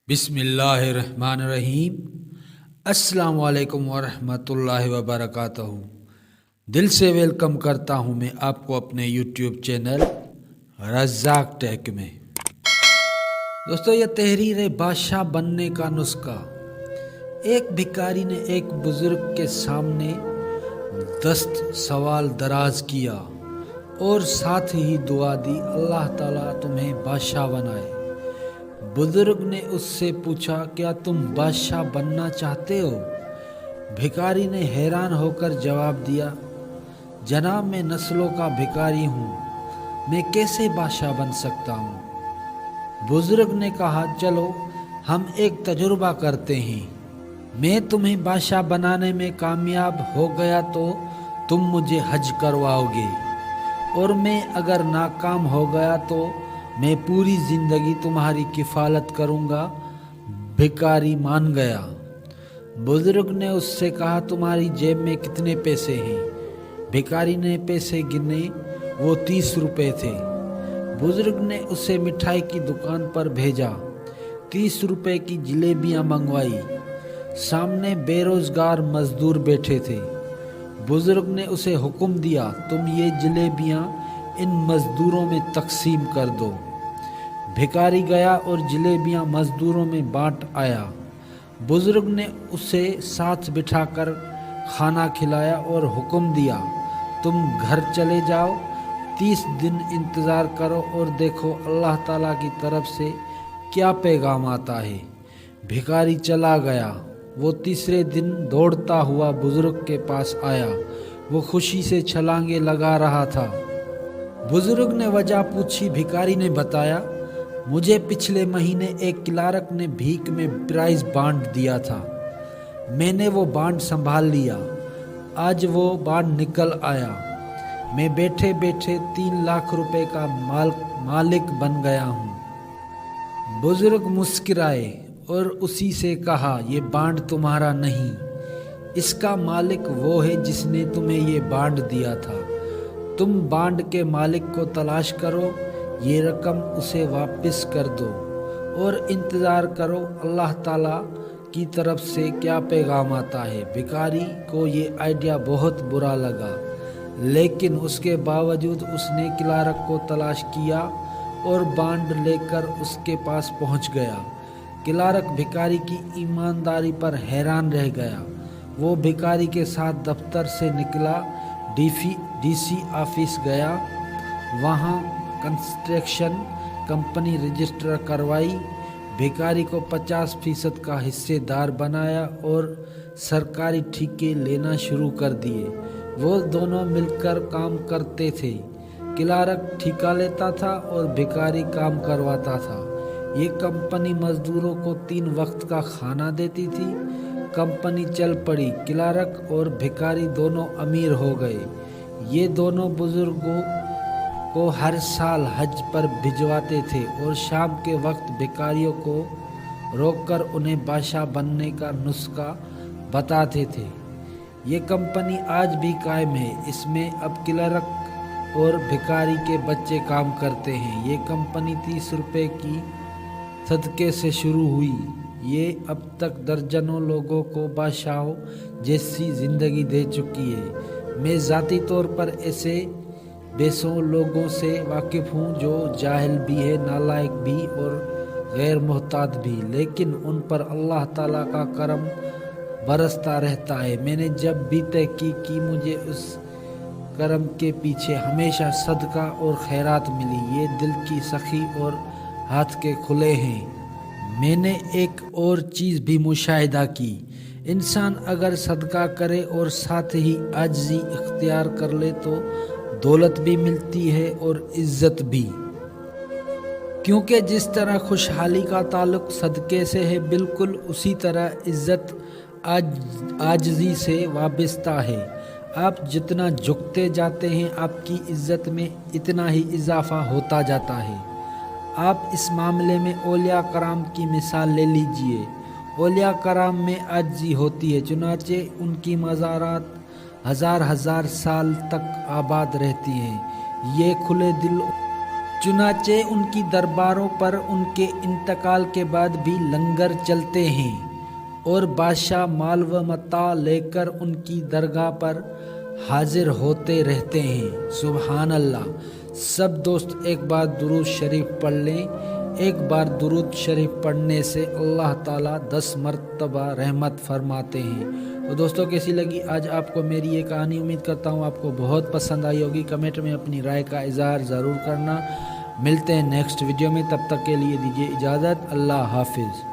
بسم اللہ الرحمن الرحیم۔ السلام علیکم ورحمۃ اللہ وبرکاتہ۔ دل سے ویلکم کرتا ہوں میں آپ کو اپنے یوٹیوب چینل رزاق ٹیک میں۔ دوستو، یہ تحریر بادشاہ بننے کا نسخہ۔ ایک بھکاری نے ایک بزرگ کے سامنے دست سوال دراز کیا اور ساتھ ہی دعا دی، اللہ تعالیٰ تمہیں بادشاہ بنائے۔ بزرگ نے اس سے پوچھا، کیا تم بادشاہ بننا چاہتے ہو؟ بھکاری نے حیران ہو کر جواب دیا، جناب میں نسلوں کا بھکاری ہوں، میں کیسے بادشاہ بن سکتا ہوں؟ بزرگ نے کہا، چلو ہم ایک تجربہ کرتے ہیں، میں تمہیں بادشاہ بنانے میں کامیاب ہو گیا تو تم مجھے حج کرواؤ گے، اور میں اگر ناکام ہو گیا تو میں پوری زندگی تمہاری کفالت کروں گا۔ بھکاری مان گیا۔ بزرگ نے اس سے کہا، تمہاری جیب میں کتنے پیسے ہیں؟ بھکاری نے پیسے گنے، وہ 30 روپے تھے۔ بزرگ نے اسے مٹھائی کی دکان پر بھیجا، 30 روپے کی جلیبیاں منگوائی۔ سامنے بے روزگار مزدور بیٹھے تھے۔ بزرگ نے اسے حکم دیا، تم یہ جلیبیاں ان مزدوروں میں تقسیم کر دو۔ بھکاری گیا اور جلیبیاں مزدوروں میں بانٹ آیا۔ بزرگ نے اسے ساتھ بٹھا کر کھانا کھلایا اور حکم دیا، تم گھر چلے جاؤ، 30 دن انتظار کرو اور دیکھو اللہ تعالیٰ کی طرف سے کیا پیغام آتا ہے۔ بھکاری چلا گیا۔ وہ تیسرے دن دوڑتا ہوا بزرگ کے پاس آیا۔ وہ خوشی سے چھلانگیں لگا رہا تھا۔ بزرگ نے وجہ پوچھی۔ بھکاری نے بتایا، مجھے پچھلے مہینے ایک کلارک نے بھیک میں پرائز بانڈ دیا تھا، میں نے وہ بانڈ سنبھال لیا، آج وہ بانڈ نکل آیا، میں بیٹھے بیٹھے 3 لاکھ روپے کا مالک بن گیا ہوں۔ بزرگ مسکرائے اور اسی سے کہا، یہ بانڈ تمہارا نہیں، اس کا مالک وہ ہے جس نے تمہیں یہ بانڈ دیا تھا۔ تم بانڈ کے مالک کو تلاش کرو، یہ رقم اسے واپس کر دو اور انتظار کرو اللہ تعالیٰ کی طرف سے کیا پیغام آتا ہے۔ بھکاری کو یہ آئیڈیا بہت برا لگا، لیکن اس کے باوجود اس نے کلارک کو تلاش کیا اور بانڈ لے کر اس کے پاس پہنچ گیا۔ کلارک بھکاری کی ایمانداری پر حیران رہ گیا۔ وہ بھکاری کے ساتھ دفتر سے نکلا، ڈی سی آفس گیا، وہاں کنسٹرکشن کمپنی رجسٹر کروائی، بھکاری کو 50% کا حصے دار بنایا اور سرکاری ٹھیکے لینا شروع کر دیے۔ وہ دونوں مل کر کام کرتے تھے، کلارک ٹھیکہ لیتا تھا اور بھکاری کام کرواتا تھا۔ یہ کمپنی مزدوروں کو 3 وقت کا کھانا دیتی تھی۔ کمپنی چل پڑی، کلارک اور بھکاری دونوں امیر ہو گئے۔ یہ دونوں بزرگوں کو ہر سال حج پر بھجواتے تھے اور شام کے وقت بھکاریوں کو روک کر انہیں بادشاہ بننے کا نسخہ بتاتے تھے۔ یہ کمپنی آج بھی قائم ہے، اس میں اب کلرک اور بھکاری کے بچے کام کرتے ہیں۔ یہ کمپنی 30 روپے کی صدقے سے شروع ہوئی، یہ اب تک درجنوں لوگوں کو بادشاہوں جیسی زندگی دے چکی ہے۔ میں ذاتی طور پر ایسے بیسوں لوگوں سے واقف ہوں جو جاہل بھی ہے، نالائق بھی اور غیر محتاط بھی، لیکن ان پر اللہ تعالیٰ کا کرم برستا رہتا ہے۔ میں نے جب بھی تحقیق کی، مجھے اس کرم کے پیچھے ہمیشہ صدقہ اور خیرات ملی۔ یہ دل کی سخی اور ہاتھ کے کھلے ہیں۔ میں نے ایک اور چیز بھی مشاہدہ کی، انسان اگر صدقہ کرے اور ساتھ ہی عاجزی اختیار کر لے تو دولت بھی ملتی ہے اور عزت بھی، کیونکہ جس طرح خوشحالی کا تعلق صدقے سے ہے، بالکل اسی طرح عزت عاجزی سے وابستہ ہے۔ آپ جتنا جھکتے جاتے ہیں، آپ کی عزت میں اتنا ہی اضافہ ہوتا جاتا ہے۔ آپ اس معاملے میں اولیاء کرام کی مثال لے لیجئے۔ اولیاء کرام میں عاجزی ہوتی ہے، چنانچہ ان کی مزارات ہزار سال تک آباد رہتی ہیں۔ یہ کھلے دل چنانچہ ان کی درباروں پر ان کے انتقال کے بعد بھی لنگر چلتے ہیں اور بادشاہ مال و متاع لے کر ان کی درگاہ پر حاضر ہوتے رہتے ہیں۔ سبحان اللہ۔ سب دوست ایک بار درود شریف پڑھ لیں۔ ایک بار درود شریف پڑھنے سے اللہ تعالیٰ 10 مرتبہ رحمت فرماتے ہیں۔ تو دوستوں کیسی لگی آج آپ کو میری یہ کہانی؟ امید کرتا ہوں آپ کو بہت پسند آئی ہوگی۔ کمنٹ میں اپنی رائے کا اظہار ضرور کرنا۔ ملتے ہیں نیکسٹ ویڈیو میں، تب تک کے لیے دیجیے اجازت۔ اللہ حافظ۔